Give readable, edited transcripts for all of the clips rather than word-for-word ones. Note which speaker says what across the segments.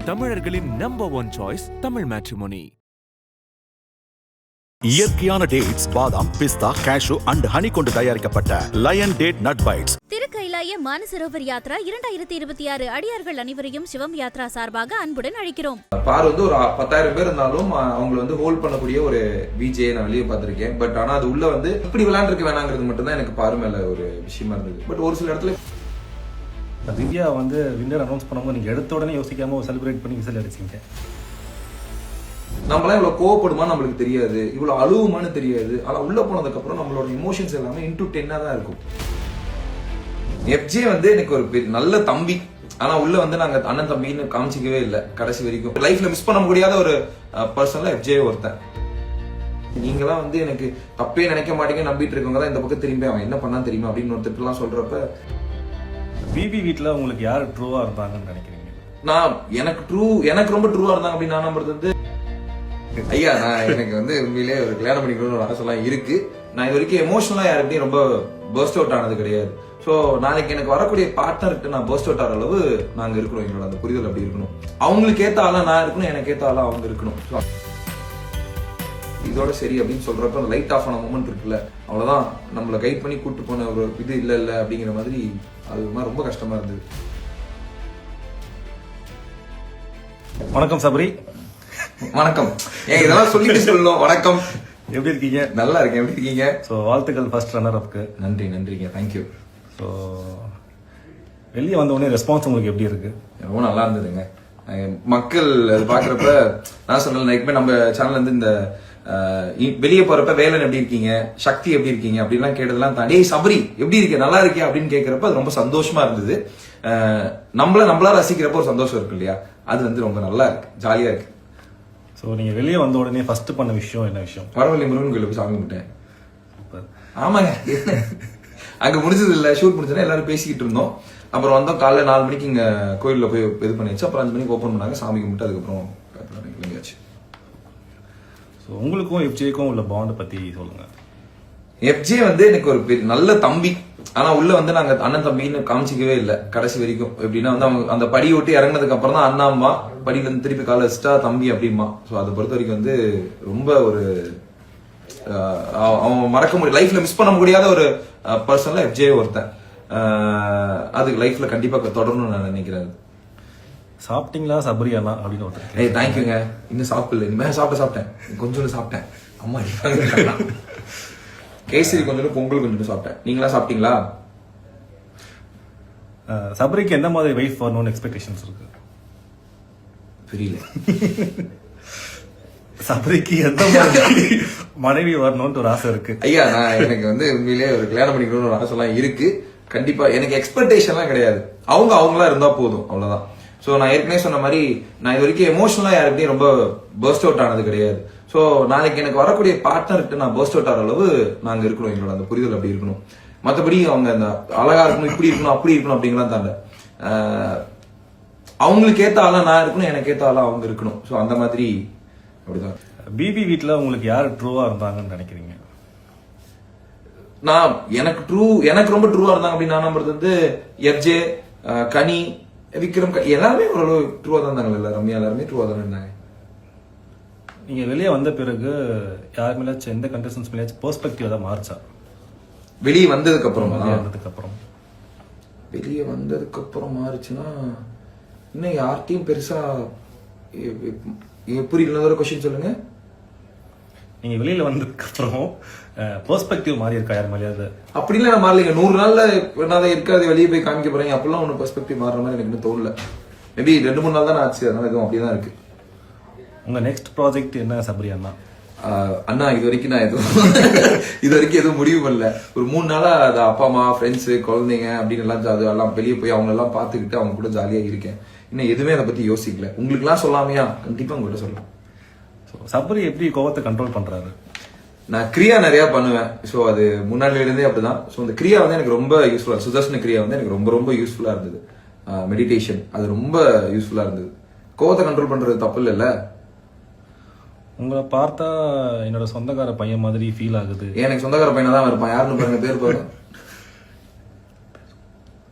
Speaker 1: தமிழர்களின் number 1 choice Tamil matrimony.
Speaker 2: இயற்கையான dates, பாதாம், பிஸ்தா, கேஷு அண்ட் ஹனி கொண்டு தயாரிக்கப்பட்ட லயன் டேட் நட் பைட்ஸ்.
Speaker 3: திருக்கைலாய மானசரோவர் யாத்ரா 2026 அடியார்கள் அனைவரையும் சிவம் யாத்ரா சார்பாக அன்புடன் அழைக்கிறோம்.
Speaker 4: பார் வந்து ஒரு 10,000 பேர் இருந்தாலும் அவங்களை வந்து ஹோல்ட் பண்ணக்கூடிய ஒரு விஜே நான் வெளியே பார்த்திருக்கேன். பட் ஆனா அது உள்ள வந்து இப்படி விளையாண்டுருக்க வேணாங்கிறது மட்டும் தான் எனக்கு பாரு மேல ஒரு விஷயமா இருந்தது. பட் ஒரு சில இடத்துல
Speaker 5: திவ்யா வந்து வின்னர் அனௌன்ஸ் பண்ணும்போது நீங்க எடுத்த உடனே யோசிக்காம செலிப்ரேட் பண்ணி விசில் அடிச்சீங்க.
Speaker 4: நம்மளாம் இவ்வளவு கோவப்படுமா நம்மளுக்கு தெரியாது, இவ்வளவு அழுவுமான்னு தெரியாது. ஆனா உள்ள போனதுக்கு அப்புறம் நம்மளோட இமோஷன்ஸ் எல்லாமே into 10 தான் இருக்கும். எஃப்ஜே வந்து எனக்கு ஒரு நல்ல தம்பி. ஆனா உள்ள வந்து நாங்க அண்ணன் தம்பின்னு காமிச்சிக்கவே இல்லை கடைசி வரைக்கும். லைஃப்ல மிஸ் பண்ண முடியாத ஒரு பர்சன்ல எஃப்ஜே ஒருத்தன். நீங்களாம் வந்து எனக்கு தப்பே நினைக்க மாட்டீங்க நம்பிட்டு இருக்கவங்க தான் இந்த பக்கம் திரும்பி அவன் என்ன பண்ணா தெரியுமா அப்படின்னு ஒருத்தர் எல்லாம் சொல்றப்ப
Speaker 5: பிபி வீட்டில் உங்களுக்கு யார் ட்ரூவா இருந்தாங்கன்னு நினைக்கிறீங்க?
Speaker 4: நான் எனக்கு ரொம்ப ட்ரூவா இருந்தாங்க அப்படின்னு நான் நம்புறது வந்து ஐயா, நான் எனக்கு வந்து உண்மையிலே ஒரு கல்யாணம் பண்ணிக்கணும்னு ஒரு ஆசைலாம் இருக்கு. நான் இது வரைக்கும் எமோஷனலா யாருக்கிட்டையும் ரொம்ப பர்ஸ்ட் அவுட் ஆனது கிடையாது. ஸோ நாளைக்கு எனக்கு வரக்கூடிய பார்ட்னர்கிட்ட நான் பர்ஸ்ட் அவுட் ஆகிற அளவு நாங்க இருக்கணும். எங்களோட அந்த புரிதல் அப்படி இருக்கணும். அவங்களுக்கு ஏத்த ஆளா நான் இருக்கணும், எனக்கு ஏத்த ஆளா அவங்க இருக்கணும். இதோட சரி அப்படின்னு சொல்றப்ப அந்த லைட் ஆஃப் ஆன மூமெண்ட் இருக்குல்ல, அவ்வளவுதான் நம்மளை கைட் பண்ணி கூட்டு போன ஒரு இது இல்ல அப்படிங்கிற மாதிரி அது ரொம்ப கஷ்டமா இருந்தது.
Speaker 5: வணக்கம் சபரி.
Speaker 4: வணக்கம். ஏன் இதெல்லாம் சொல்லிட்டு சொல்லணும். வணக்கம்,
Speaker 5: எப்படி இருக்கீங்க?
Speaker 4: நல்லா இருக்கேன். எப்படி இருக்கீங்க?
Speaker 5: ஸோ வாழ்த்துக்கள் ஃபர்ஸ்ட் ரன்னர் அப்க்கு.
Speaker 4: நன்றிங்க, தேங்க்யூ.
Speaker 5: ஸோ வெளியே வந்த உடனே ரெஸ்பான்ஸ் உங்களுக்கு எப்படி இருக்கு?
Speaker 4: ரொம்ப நல்லா இருந்ததுங்க. மக்கள் அது பாக்குறப்ப நான் சொன்னேன், நம்ம சேனல்ல இருந்து இந்த வெளியே போறப்ப வேலன் எப்படி இருக்கீங்க, சக்தி எப்படி இருக்கீங்க அப்படின்லாம் கேட்டதெல்லாம் தாண்டி சபரி எப்படி இருக்க, நல்லா இருக்கியா அப்படின்னு கேட்கறப்ப அது ரொம்ப சந்தோஷமா இருந்தது. நம்மளா ரசிக்கிறப்ப ஒரு சந்தோஷம் இருக்கு இல்லையா, அது வந்து ரொம்ப நல்லா இருக்கு, ஜாலியா இருக்கு.
Speaker 5: ஸோ நீங்க வெளியே வந்த உடனே ஃபர்ஸ்ட் பண்ண விஷயம் என்ன விஷயம்?
Speaker 4: பரவலி முருகன் கோயிலுக்கு சாமி கும்பிட்டேன். ஆமாங்க, அங்க முடிஞ்சது இல்ல, ஷூட் முடிஞ்சதுன்னா எல்லாரும் பேசிக்கிட்டு இருந்தோம். அப்புறம் வந்தோம், காலைல 4 மணிக்கு இங்க கோயில்ல போய் இது பண்ணியாச்சு. அப்புறம் 5 மணிக்கு ஓப்பன் பண்ணாங்க, சாமி கும்பிட்டு அதுக்கப்புறம் கிளம்பியாச்சு.
Speaker 5: ஸோ உங்களுக்கும் எஃப்ஜேக்கும் உள்ள பாண்ட் பத்தி சொல்லுங்க.
Speaker 4: எஃப்ஜே வந்து எனக்கு ஒரு நல்ல தம்பி. ஆனா உள்ள வந்து நாங்க அண்ணன் தம்பின்னு காமிச்சிக்கவே இல்லை கடைசி வரைக்கும். எப்படின்னா வந்து அவங்க அந்த படி ஓட்டி இறங்கினதுக்கு அப்புறம் தான் அண்ணா அம்மா, படியில இருந்து திருப்பி கால வச்சுட்டா தம்பி அப்படிமா. ஸோ அதை பொறுத்த வரைக்கும் வந்து ரொம்ப ஒரு அவன் மறக்க முடியும், லைஃப்ல மிஸ் பண்ண முடியாத ஒரு பர்சன்ல எஃப்ஜே ஒருத்தன். அது லைஃப்ல கண்டிப்பா தொடரணும்னு நான் நினைக்கிறேன்.
Speaker 5: சாப்பிட்டீங்களா சபரி அண்ணா அப்படின்னு ஒருத்தர்.
Speaker 4: ஏய் தேங்க்யூங்க, இன்னும் சாப்பிடல, இனிமே சாப்பிட்டேன், கொஞ்சோண்டு சாப்பிட்டேன். அம்மா கேசரி கொஞ்சம், பொங்கல் கொஞ்சம் சாப்பிட்டேன். நீங்களா சாப்பிட்டீங்களா?
Speaker 5: சபரிக்கு எந்த மாதிரி வைஃப் வரணும்னு எக்ஸ்பெக்டேஷன்ஸ் இருக்கு?
Speaker 4: புரியல.
Speaker 5: சபரிக்கு எந்த மாதிரி மனைவி வரணும்னு ஒரு ஆசை இருக்கு?
Speaker 4: ஐயா, நான் எனக்கு வந்து உண்மையிலேயே ஒரு கல்யாணம் பண்ணிக்கணும்னு ஒரு ஆசை எல்லாம் இருக்கு. கண்டிப்பா எனக்கு எக்ஸ்பெக்டேஷன்லாம் கிடையாது. அவங்களா இருந்தா போதும், அவ்வளவுதான். சோ நான் ஏற்கனவே சொன்ன மாதிரி நான் இது வரைக்கும் எமோஷனலா யாருக்கிட்டையும் ரொம்ப பர்ஸ்ட் அவுட் ஆனது கிடையாது. சோ நாளைக்கு எனக்கு வரக்கூடிய பார்ட்னர்கிட்ட நான் பர்ஸ்ட் அவுட் ஆகிற அளவு நாங்க இருக்கணும். எங்களோட அந்த புரிதல் அப்படி இருக்கணும். மற்றபடி அவங்க அந்த அழகா இருக்கணும், இப்படி இருக்கணும், அப்படி இருக்கணும் அப்படிங்கலாம் தாண்ட அவங்களுக்கு ஏத்த ஆளா நான் இருக்கணும், எனக்கு ஏத்த ஆளா அவங்க இருக்கணும். சோ அந்த மாதிரி அப்படிதான்.
Speaker 5: பிபி வீட்டுல உங்களுக்கு யார் ட்ரூவா இருந்தாங்கன்னு நினைக்கிறீங்க?
Speaker 4: எனக்கு ரொம்ப ட்ரூவா இருந்தாங்க அப்படின்னு நான் நம்புறது வந்து எஃப்ஜே, கனி, விக்ரம், எல்லாருமே ஓரளவு ட்ரூவா தான் இருந்தாங்க. ரம்யா எல்லாருமே ட்ரூவா தான் இருந்தாங்க.
Speaker 5: நீங்க வெளியே வந்த பிறகு யார் மேலாச்சும் எந்த கண்டஸ்டன்ஸ் மேலாச்சும் பெர்ஸ்பெக்டிவ் தான் மாறுச்சா?
Speaker 4: வெளியே வந்ததுக்கு அப்புறம் மாறுச்சுன்னா இன்னும் யார்கிட்டையும் பெருசா புரியல. ஒரு கொஸ்டின் சொல்லுங்க.
Speaker 5: நீங்க வெளியில வந்ததுக்கு அப்புறம் பெர்ஸ்பெக்டிவ் மாறி இருக்கா யார் மேலேயாவது?
Speaker 4: அப்படிலாம் நான் மாறலைங்க. 100 நாள்ல நான் இருக்காது வெளியே போய் காமிக்க போறேன் அப்படிலாம் ஒன்னும் பெர்ஸ்பெக்டிவ் மாறுற மாதிரி எனக்கு தோணல. மேபி 2-3 நாள் தான் ஆச்சு, அதனால எதுவும் அப்படிதான் இருக்கு.
Speaker 5: உங்க நெக்ஸ்ட் ப்ராஜெக்ட் என்ன சபரி அண்ணா?
Speaker 4: அண்ணா இது வரைக்கும் நான் எதுவும் முடிவு பண்ணல. ஒரு 3 நாளா அது அப்பா அம்மா, ஃப்ரெண்ட்ஸ், குழந்தைங்க அப்படின்னு எல்லாம் வெளியே போய் அவங்க எல்லாம் பாத்துக்கிட்டு அவங்க கூட ஜாலியா இருக்கேன். இன்னும் எதுவுமே அதை பத்தி யோசிக்கல. உங்களுக்கு எல்லாம் சொல்லாமையா? கண்டிப்பா உங்ககிட்ட சொல்லலாம்.
Speaker 5: சபரி எப்படி கோவத்தை கண்ட்ரோல் பண்றாரு?
Speaker 4: நான் கிரியா நிறைய பண்ணுவேன். ஸோ அது முன்னாடில இருந்தே அப்படிதான். ஸோ இந்த கிரியா வந்து எனக்கு ரொம்ப யூஸ்ஃபுல்லா, சுதர்ஷன கிரியா வந்து எனக்கு ரொம்ப ரொம்ப யூஸ்ஃபுல்லா இருந்தது. மெடிடேஷன் அது ரொம்ப யூஸ்ஃபுல்லா இருந்தது. கோவத்தை கண்ட்ரோல் பண்றது தப்பு இல்லைல்ல.
Speaker 5: உங்களை பார்த்தா என்னோட சொந்தக்கார பையன் மாதிரி ஃபீல் ஆகுது.
Speaker 4: எனக்கு சொந்தக்கார பையனா தான் இருப்பான். யாருன்னு பாருங்க, பேர் பாருங்க.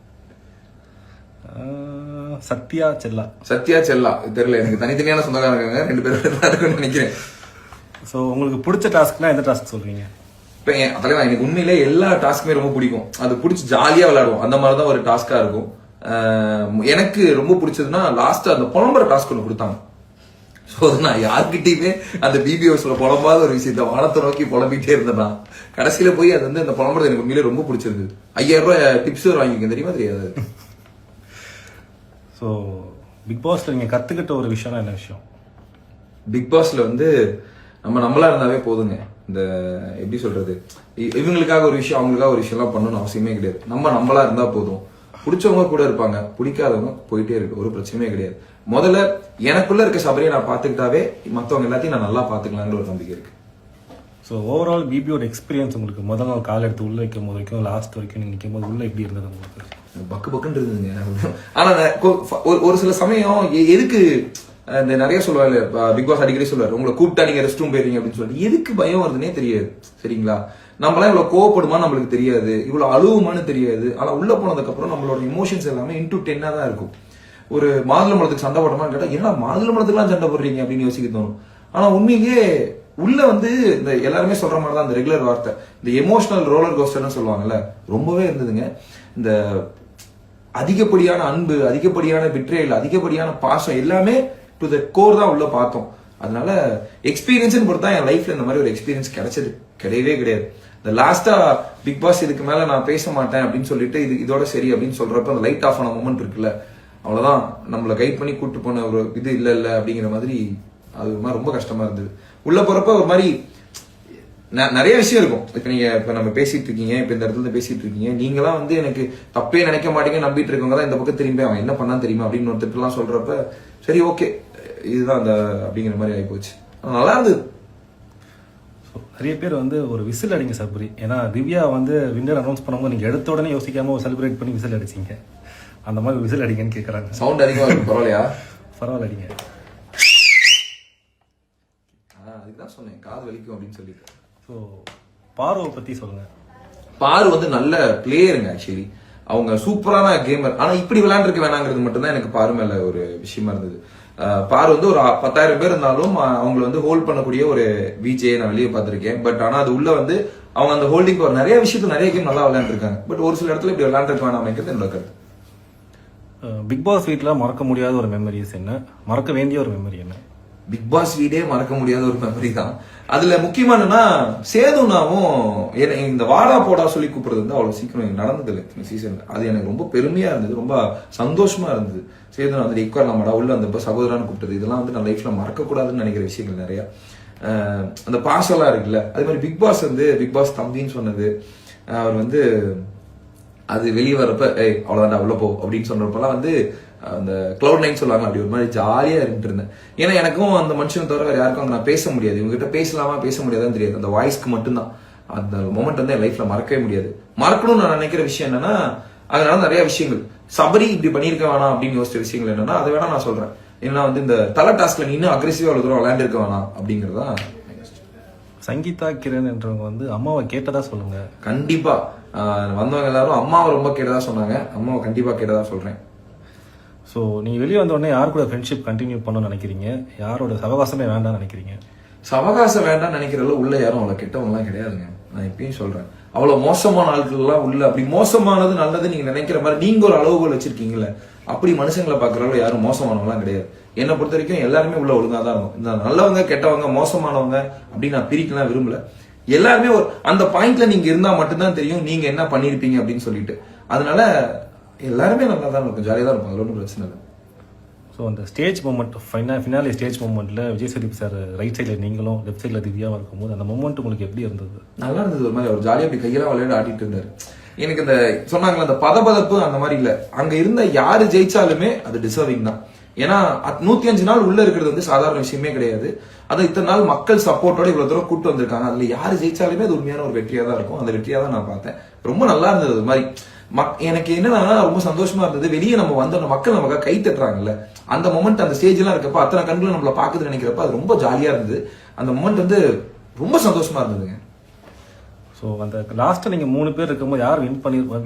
Speaker 5: சத்யா செல்லா.
Speaker 4: சத்யா செல்லா தெரியல, எனக்கு தனித்தனியான சொந்தக்காரங்க இருக்காங்க, 2 பேரும் தான் இருக்குன்னு நினைக்கிறேன்.
Speaker 5: ஸோ உங்களுக்கு பிடிச்ச டாஸ்க்னா எந்த டாஸ்க் சொல்றீங்க?
Speaker 4: இப்போ தலைவா எனக்கு உண்மையிலே எல்லா டாஸ்க்குமே ரொம்ப பிடிக்கும். அது பிடிச்சி ஜாலியா விளையாடுவோம். அந்த மாதிரி தான் ஒரு டாஸ்கா இருக்கும். எனக்கு ரொம்ப பிடிச்சதுன்னா லாஸ்ட் அந்த புலம்புற டாஸ்க் ஒன்று கொடுத்தாங்க. ஸோ நான் யார்கிட்டயுமே அந்த பிபிஓஸ்ல புலம்பாத ஒரு விஷயத்த வானத்தை நோக்கி புலம்பிட்டே இருந்தேன். கடைசியில போய் அது வந்து அந்த புலம்புறது எனக்கு உண்மையிலே ரொம்ப பிடிச்சிருந்தது. 5000 ரூபாய் டிப்ஸ் வாங்கிக்க தெரியுமா தெரியாது.
Speaker 5: ஸோ பிக் பாஸ்ல நீங்க கத்துக்கிட்ட ஒரு விஷயம்னா என்ன விஷயம்?
Speaker 4: பிக் பாஸ்ல வந்து நம்மளா இருந்தாவே போதுங்க. இந்த எப்படி சொல்றது, இவங்களுக்காக ஒரு விஷயம் அவங்களுக்காக ஒரு விஷயம் எல்லாம் பண்ணணும்னு அவசியமே கிடையாது. நம்மளா இருந்தா போதும். பிடிச்சவங்க கூட இருப்பாங்க, பிடிக்காதவங்க போயிட்டே இருக்கு, ஒரு பிரச்சனையே கிடையாது. முதல்ல எனக்குள்ள இருக்க சபரியை நான் பாத்துக்கிட்டாவே மத்தவங்க எல்லாத்தையும் நான் நல்லா பாத்துக்கலாங்கிற ஒரு நம்பிக்கை இருக்கு.
Speaker 5: ஸோ ஓவரால் பிபியோட எக்ஸ்பீரியன்ஸ் உங்களுக்கு முதல் நாள் கால் எடுத்து உள்ள வைக்கும் போது வரைக்கும் லாஸ்ட் வரைக்கும் நீங்க நிற்கும் போது உள்ள எப்படி இருந்தது உங்களுக்கு?
Speaker 4: பக்கு பக்குன்னு இருந்ததுங்க. ஆனா ஒரு சில சமயம் எதுக்கு இந்த நிறைய சொல்லுவாங்க, பிக் பாஸ் அடிக்கடி சொல்லுவாரு, உங்களை கூப்பிட்டா நீங்க ரெஸ்ட் ரூம் போயிருங்க அப்படின்னு சொல்லிட்டு எதுக்கு பயம் வருதுன்னே தெரியாது. சரிங்களா, நம்மளாம் இவ்வளவு கோவப்படுமா நம்மளுக்கு தெரியாது, இவ்வளவு அழுவுமான்னு தெரியாது. ஆனா உள்ள போனதுக்கு அப்புறம் நம்மளோட இமோஷன்ஸ் எல்லாமே இன்டூ 10 தான் இருக்கும். ஒரு மாதுளம்பழத்துக்கு சண்டை போடமான்னு கேட்டா என்ன மாதுளம்பழத்துக்குலாம் சண்டை போடுறீங்க அப்படின்னு யோசிக்க தோணும். ஆனா உண்மையிலேயே உள்ள வந்து இந்த எல்லாருமே சொல்ற மாதிரி தான், இந்த ரெகுலர் வார்த்தை, இந்த எமோஷனல் ரோலர் கோஸ்டர்னு சொல்லுவாங்கல்ல, ரொம்பவே இருந்ததுங்க. இந்த அதிகப்படியான அன்பு, அதிகப்படியான பிட்ரேல், அதிகப்படியான பாசம் எல்லாமே டு த கோர் தான் உள்ள பார்த்தோம். அதனால எக்ஸ்பீரியன்ஸ் பொறுத்தா என் லைஃப்ல இந்த மாதிரி ஒரு எக்ஸ்பீரியன்ஸ் கிடைச்சது கிடையவே கிடையாது. இந்த லாஸ்டா பிக் பாஸ் இதுக்கு மேல நான் பேச மாட்டேன் அப்படின்னு சொல்லிட்டு இதோட சரி அப்படின்னு சொல்றப்ப அந்த லைட் ஆஃப் ஆன மொமெண்ட் இருக்குல்ல, அவ்வளவுதான். நம்மள கைட் பண்ணி கூட்டு போன ஒரு இது இல்ல அப்படிங்கிற மாதிரி அது ஒரு மாதிரி ரொம்ப கஷ்டமா இருந்தது. உள்ள போறப்ப ஒரு மாதிரி நிறைய விஷயம் இருக்கும். இப்ப நம்ம பேசிட்டு இருக்கீங்க, இப்ப இந்த இடத்துல பேசிட்டு இருக்கீங்க, நீங்களாம் வந்து எனக்கு தப்பே நினைக்க மாட்டீங்க நம்பிட்டு இருக்கவங்க தான் இந்த பக்கம் திரும்பி அவன் என்ன பண்ணா தெரியுமா அப்படின்னு ஒருத்தர் எல்லாம் சொல்றப்ப சரி ஓகே இதுதான் அந்த அப்படிங்கிற மாதிரி ஆகி போச்சு. நல்லா இருந்தது.
Speaker 5: நிறைய பேர் வந்து ஒரு விசில் அடிங்க சபரி, ஏன்னா திவ்யா வந்து வின்னர் அனௌன்ஸ் பண்ணும்போது நீங்க எடுத்த உடனே யோசிக்காம செலிப்ரேட் பண்ணி விசில் அடிச்சீங்க. அந்த மாதிரி விசில் அடிங்கன்னு கேட்கறாங்க.
Speaker 4: சவுண்ட் அதிகமா இருக்கு, பரவாயில்லையா?
Speaker 5: பரவாயில்ல அடிங்க.
Speaker 4: அதுதான் சொன்னேன் காது வலிக்கும் அப்படின்னு சொல்லிட்டு.
Speaker 5: ஸோ பாருவை பத்தி சொல்லுங்க.
Speaker 4: பாரு வந்து நல்ல பிளேயருங்க. ஆக்சுவலி அவங்க சூப்பரான கேமர். ஆனா இப்படி விளையாண்டுருக்க வேணாங்கிறது மட்டும்தான் எனக்கு பாரு மேல ஒரு விஷயமா இருந்தது. பாரு வந்து ஒரு 10,000 பேர் இருந்தாலும் அவங்க வந்து ஹோல்ட் பண்ணக்கூடிய ஒரு விஜே நான் வெளியே பார்த்திருக்கேன். பட் ஆனா அது உள்ள வந்து அவங்க அந்த ஹோல்டிங் பவர் நிறைய விஷயத்துல நிறைய கேம் நல்லா விளையாண்டுருக்காங்க. பட் ஒரு சில இடத்துல இப்படி விளையாண்டுருக்க வேணாம் அப்படிங்கிறது என்னோட கருத்து.
Speaker 5: பிக் பாஸ் வீட்ல மறக்க முடியாத ஒரு மெமரிஸ் என்ன, மறக்க வேண்டிய ஒரு மெமரி என்ன?
Speaker 4: பிக் பாஸ் வீடே மறக்க முடியாத ஒரு மெமரி தான். அதுல முக்கியமா என்னன்னா சேதுனாவும் இந்த வாடா போடா சொல்லி கூப்பிடுறது வந்து அவ்வளவு சீக்கிரம் நடந்தது இல்லை இந்த சீசன்ல. அது எனக்கு ரொம்ப பெருமையா இருந்தது, ரொம்ப சந்தோஷமா இருந்தது. சேதுனா வந்து ஈக்குவல் நம்மடா உள்ள அந்த சகோதரான்னு கூப்பிட்டது, இதெல்லாம் வந்து நான் லைஃப்ல மறக்க கூடாதுன்னு நினைக்கிற விஷயங்கள் நிறைய. அந்த பாசெல்லாம் இருக்குல்ல, அதே மாதிரி பிக் பாஸ் வந்து பிக் பாஸ் தம்பின்னு சொன்னது, அவர் வந்து அது வெளியே வரப்ப அவ்வளவுதான் உள்ள போ அப்படின்னு சொன்னப்பெல்லாம் வந்து அந்த கிளவுட் நைன் சொல்லுவாங்க, அப்படி ஒரு மாதிரி ஜாலியா இருந்துட்டு இருந்தேன். ஏன்னா எனக்கும் அந்த மனுஷனை தவிர வேற யாருக்கும் நான் பேச முடியாது, இவங்ககிட்ட பேசலாமா பேச முடியாதான்னு தெரியாது. அந்த வாய்ஸ்க்கு மட்டும்தான் அந்த மொமெண்ட் வந்து என் லைஃப்ல மறக்கவே முடியாது. மறக்கணும்னு நான் நினைக்கிற விஷயம் என்னன்னா, அதனால நிறைய விஷயங்கள் சபரி இப்படி பண்ணிருக்க வேணாம் அப்படின்னு யோசிச்ச விஷயங்கள் என்னன்னா, அதை வேணா நான் சொல்றேன். ஏன்னா வந்து இந்த தலை டாஸ்க்ல நீ இன்னும் அக்ரெசிவா அவ்வளவு தூரம் விளையாண்டுருக்க வேணாம் அப்படிங்கறதா.
Speaker 5: சங்கீதா கிரண் என்றவங்க வந்து அம்மாவை கேட்டதா சொல்லுங்க.
Speaker 4: கண்டிப்பா வந்தவங்க எல்லாரும் அம்மாவை ரொம்ப கேட்டதா சொன்னாங்க. அம்மாவை கண்டிப்பா கேட்டதா சொல்றேன்.
Speaker 5: ஸோ நீங்க வெளியே வந்த உடனே யார் கூட ஃப்ரெண்ட்ஷிப் கண்டினியூ பண்ணணும்னு நினைக்கிறீங்க, யாரோட சவகாசமே வேண்டாம்னு நினைக்கிறீங்க?
Speaker 4: சவகாசம் வேண்டாம்னு நினைக்கிறதுல உள்ள யாரும் அவ்வளவு கெட்டவங்க எல்லாம் கிடையாதுங்க. நான் இப்பயும் சொல்றேன், அவ்வளவு மோசமான ஆட்கள் எல்லாம் உள்ள அப்படி மோசமானது நல்லது நீங்க நினைக்கிற மாதிரி நீங்க ஒரு அளவுகோல் வச்சிருக்கீங்கல்ல, அப்படி மனுஷங்களை பாக்குறவங்க யாரும் மோசமானவங்க எல்லாம் கிடையாது. என்னை பொறுத்த வரைக்கும் எல்லாருமே உள்ள ஒழுங்கா தான் இருக்கும். இந்த நல்லவங்க கெட்டவங்க மோசமானவங்க அப்படின்னு நான் பிரிக்கலாம் விரும்பல. எல்லாருமே ஒரு அந்த பாயிண்ட்ல நீங்க இருந்தா மட்டும்தான் தெரியும் நீங்க என்ன பண்ணிருப்பீங்க அப்படின்னு சொல்லிட்டு. அதனால எல்லாருமே நல்லா தான் இருக்கும், ஜாலியா தான் இருக்கும், அது ஒன்றும் பிரச்சனை இல்லை.
Speaker 5: ஸோ அந்த ஸ்டேஜ் மூமெண்ட் ஃபினாலே ஸ்டேஜ் மூமெண்ட்ல விஜய் சேதுபதி சார் ரைட் சைடில் நீங்களும் லெஃப்ட் சைடில் திவ்யாவும் இருக்கும்போது அந்த மூமெண்ட் உங்களுக்கு எப்படி இருந்தது? நல்லா இருந்தது. ஒரு மாதிரி அவர் ஜாலியாக அப்படி கையெல்லாம் விளையாட ஆடிட்டு இருந்தாரு. எனக்கு இந்த சொன்னாங்களே அந்த பதபதப்பு அந்த மாதிரி இல்லை. அங்க இருந்த யாரு ஜெயிச்சாலுமே அது டிசர்விங் தான். ஏன்னா 105 நாள் உள்ள இருக்கிறது வந்து சாதாரண விஷயமே கிடையாது. அது இத்தனை நாள் மக்கள் சப்போர்ட்டோட இவ்வளவு தூரம் கூட்டு வந்திருக்காங்க. அதுல யாரு ஜெயிச்சாலுமே அது உண்மையான ஒரு வெற்றியா தான் இருக்கும். அந்த வெற்றியா தான் நான் பார்த்தேன். ரொம்ப நல்லா இருந்தது. அது மாதிரி எனக்கு என்னன்னா ரொம்ப சந்தோஷமா இருந்தது. வெளியே நம்ம வந்த மக்கள் நமக்கு கை தட்டுறாங்கல்ல, அந்த மொமெண்ட் அந்த ஸ்டேஜ் எல்லாம் இருக்கப்ப அத்தனை கண்களும் நம்மள பாக்குதுன்னு நினைக்கிறப்ப அது ரொம்ப ஜாலியா இருந்தது. அந்த மொமெண்ட் வந்து ரொம்ப சந்தோஷமா இருந்ததுங்க. ஸோ அந்த லாஸ்ட்டாக நீங்கள் 3 பேர் இருக்கும்போது யார்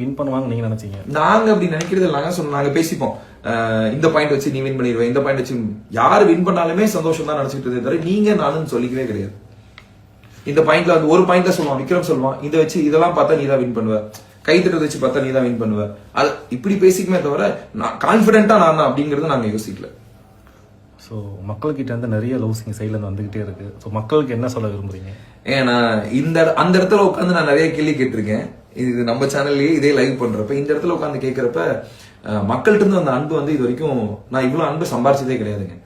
Speaker 5: வின் பண்ணுவாங்க நீங்கள் நினைச்சீங்க?
Speaker 4: நாங்க அப்படி நினைக்கிறது நாங்க பேசிப்போம். இந்த பாயிண்ட் வச்சு நீ வின் பண்ணிடுவேன், இந்த பாயிண்ட் வச்சு யார் வின் பண்ணாலுமே சந்தோஷம் தான் நினைச்சிட்டு தவிர நீங்க நானும் சொல்லிக்கவே கிடையாது. இந்த பாயிண்ட்ல வந்து ஒரு பாயிண்ட்ல சொல்லுவான் விக்ரம் சொல்லுவான், இதை வச்சு இதெல்லாம் பார்த்தா நீ தான் வின் பண்ணுவ, கைத்தட்டத்தை வச்சு பார்த்தா நீ தான் வின் பண்ணுவ, அது இப்படி பேசிக்குமே தவிர நான் கான்பிடென்ட்டா நான் அப்படிங்கறத நாங்க யோசிக்கல.
Speaker 5: ஸோ மக்கள்கிட்ட இருந்து நிறைய லவ்ஸ் எங்கள் சைட்ல இருந்து வந்துகிட்டே இருக்கு. ஸோ மக்களுக்கு என்ன சொல்ல விரும்புறீங்க?
Speaker 4: ஏன்னா அந்த இடத்துல உட்காந்து நான் நிறைய கேள்வி கேட்டிருக்கேன். இது நம்ம சேனல்லயே இதே லைவ் பண்றப்ப இந்த இடத்துல உட்காந்து கேட்கறப்ப மக்கள்கிட்ட இருந்து அந்த அன்பு வந்து இது வரைக்கும் நான் இவ்வளவு அன்பு சம்பாரிச்சதே கிடையாதுங்க.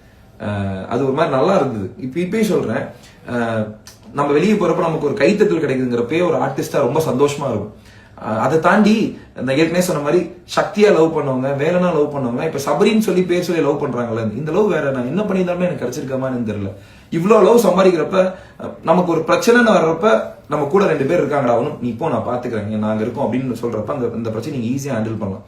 Speaker 4: அது ஒரு மாதிரி நல்லா இருந்தது. இப்பயும் சொல்றேன், நம்ம வெளியே போறப்ப நமக்கு ஒரு கைத்தட்டல் கிடைக்குங்கிறப்பே ஒரு ஆர்டிஸ்டா ரொம்ப சந்தோஷமா இருக்கும். அதை தாண்டி இந்த ஏற்கனவே சொன்ன மாதிரி சக்தியா லவ் பண்ணவங்க, வேலனா லவ் பண்ணவங்க, இப்ப சபரின்னு சொல்லி பேர் சொல்லி லவ் பண்றாங்கல்ல, இந்த லவ் வேற நான் என்ன பண்ணியிருந்தாலுமே எனக்கு கிடைச்சிருக்காமான்னு தெரியல. இவ்வளவு லவ் சம்பாதிக்கிறப்ப நமக்கு ஒரு பிரச்சனைன்னு வர்றப்ப நம்ம கூட 2 பேர் இருக்காங்கடா, அவனும் நீ இப்போ நான் பாத்துக்கிறேன் நாங்க இருக்கோம் அப்படின்னு சொல்றப்ப அந்த பிரச்சனை நீங்க ஈஸியா ஹேண்டில் பண்ணலாம்.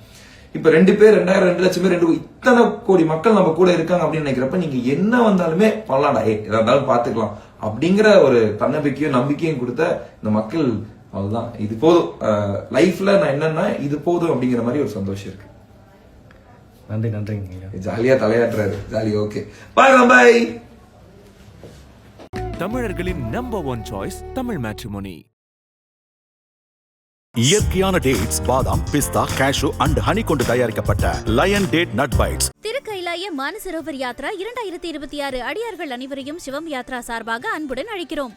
Speaker 4: இப்ப 2 பேர் 2000 2 லட்சம் பேர் இத்தனை கோடி மக்கள் நம்ம கூட இருக்காங்க அப்படின்னு நினைக்கிறப்ப நீங்க என்ன வந்தாலுமே பண்ணலாம்டா, எதா இருந்தாலும் பாத்துக்கலாம் அப்படிங்கிற ஒரு தன்னம்பிக்கையும் நம்பிக்கையும் கொடுத்த இந்த மக்கள், அவ்வளவுதான் இது போதும். லைஃப்ல நான் என்னன்னா இது போதும் அப்படிங்கிற மாதிரி ஒரு சந்தோஷம் இருக்கு.
Speaker 5: நன்றிங்க.
Speaker 4: ஜாலியா தலையாட்டுறாரு, ஜாலி. Okay, bye.
Speaker 1: தமிழர்களின் நம்பர் 1 சாய்ஸ் தமிழ் மேட்ரிமோனி.
Speaker 2: இயற்கையான டேட்ஸ், பாதாம், பிஸ்தா, கேஷு அண்ட் ஹனி கொண்டு தயாரிக்கப்பட்ட லயன் டேட் நட் பைட்ஸ்.
Speaker 3: திருக்கைலாய மானசரோவர் யாத்ரா 2026 அடியார்கள் அனைவரையும் சிவம் யாத்ரா சார்பாக அன்புடன் அழைக்கிறோம்.